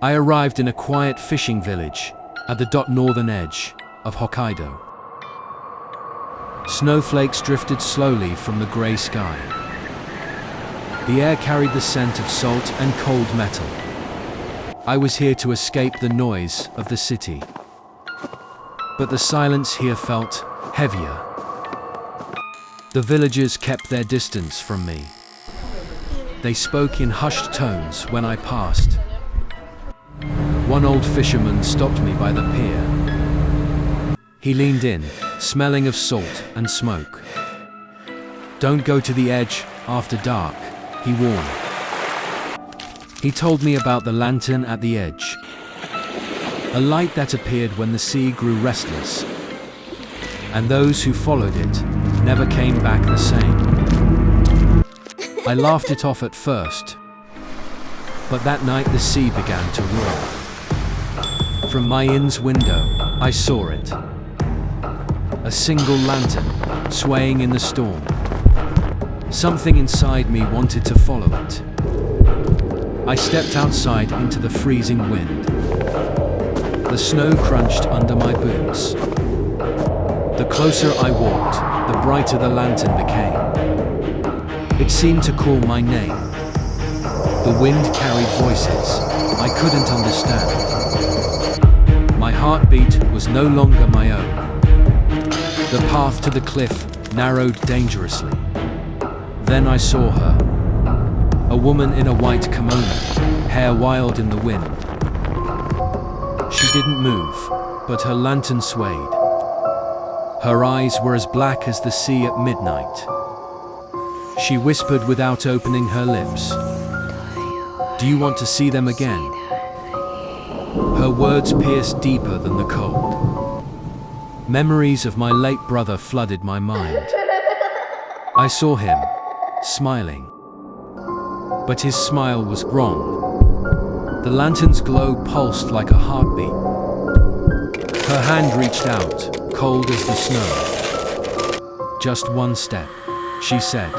I arrived in a quiet fishing village at the northern edge of Hokkaido. Snowflakes drifted slowly from the gray sky. The air carried the scent of salt and cold metal. I was here to escape the noise of the city. But the silence here felt heavier. The villagers kept their distance from me. They spoke in hushed tones when I passed. One old fisherman stopped me by the pier. He leaned in, smelling of salt and smoke. "Don't go to the edge after dark," he warned. He told me about the lantern at the edge, a light that appeared when the sea grew restless, and those who followed it never came back the same. I laughed it off at first, but that night the sea began to roar. From my inn's window, I saw it. A single lantern, swaying in the storm. Something inside me wanted to follow it. I stepped outside into the freezing wind. The snow crunched under my boots. The closer I walked, the brighter the lantern became. It seemed to call my name. The wind carried voices I couldn't understand. My heartbeat was no longer my own. The path to the cliff narrowed dangerously. Then I saw her. A woman in a white kimono, hair wild in the wind. She didn't move, but her lantern swayed. Her eyes were as black as the sea at midnight. She whispered without opening her lips, "Do you want to see them again?" Her words pierced deeper than the cold. Memories of my late brother flooded my mind. I saw him, smiling. But his smile was wrong. The lantern's glow pulsed like a heartbeat. Her hand reached out, cold as the snow. "Just one step," she said.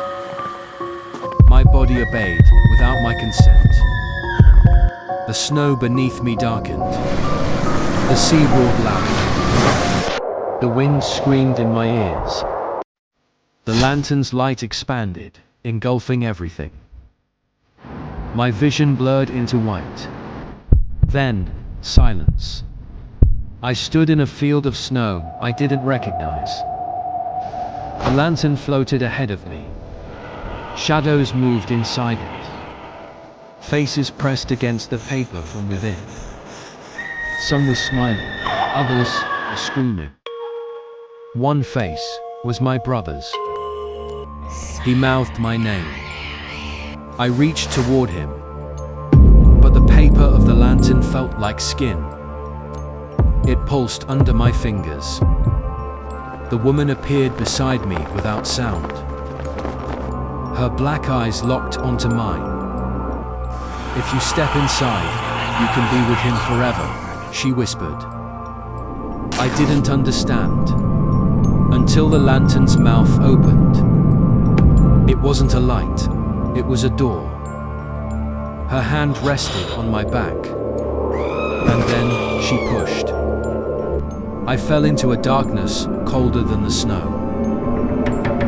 My body obeyed, without my consent. The snow beneath me darkened. The sea roared louder. The wind screamed in my ears. The lantern's light expanded, engulfing everything. My vision blurred into white. Then, silence. I stood in a field of snow I didn't recognize. The lantern floated ahead of me. Shadows moved inside it. Faces pressed against the paper from within. Some were smiling, others were screaming. One face was my brother's. He mouthed my name. I reached toward him, but the paper of the lantern felt like skin. It pulsed under my fingers. The woman appeared beside me without sound. Her black eyes locked onto mine. "If you step inside, you can be with him forever," she whispered. I didn't understand, until the lantern's mouth opened. It wasn't a light, it was a door. Her hand rested on my back, and then she pushed. I fell into a darkness colder than the snow.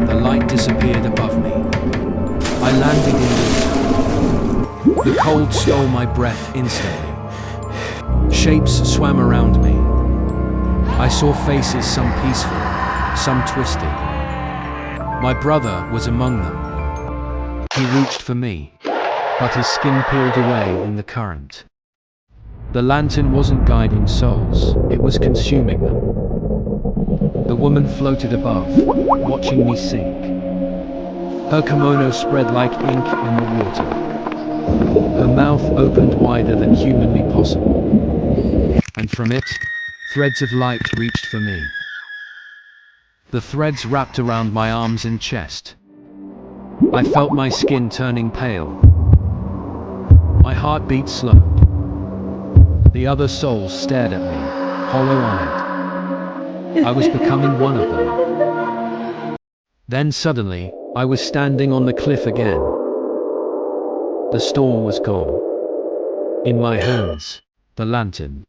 The light disappeared above me. I landed in water. The cold stole my breath instantly. Shapes swam around me. I saw faces, some peaceful, some twisted. My brother was among them. He reached for me, but his skin peeled away in the current. The lantern wasn't guiding souls, it was consuming them. The woman floated above, watching me sink. Her kimono spread like ink in the water. Her mouth opened wider than humanly possible. And from it, threads of light reached for me. The threads wrapped around my arms and chest. I felt my skin turning pale. My heartbeat slowed. The other souls stared at me, hollow-eyed. I was becoming one of them. Then suddenly, I was standing on the cliff again. The storm was gone. In my hands, the lantern.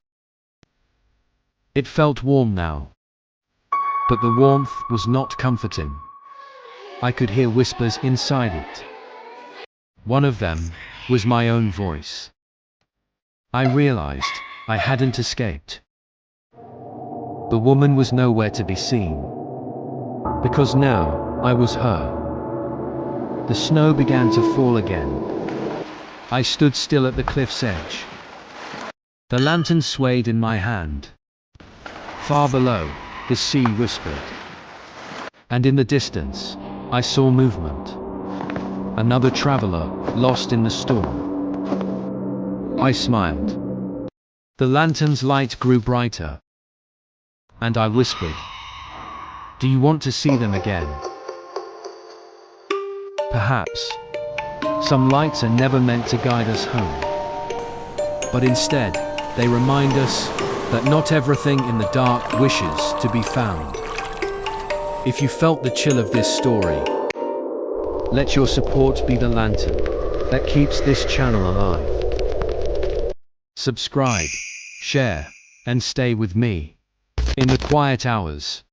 It felt warm now, but the warmth was not comforting. I could hear whispers inside it. One of them was my own voice. I realized I hadn't escaped. The woman was nowhere to be seen, because now I was her. The snow began to fall again. I stood still at the cliff's edge. The lantern swayed in my hand. Far below, the sea whispered. And in the distance, I saw movement. Another traveler, lost in the storm. I smiled. The lantern's light grew brighter. And I whispered, "Do you want to see them again?" Perhaps. Some lights are never meant to guide us home. But instead, they remind us that not everything in the dark wishes to be found. If you felt the chill of this story, let your support be the lantern that keeps this channel alive. Subscribe, share, and stay with me in the quiet hours.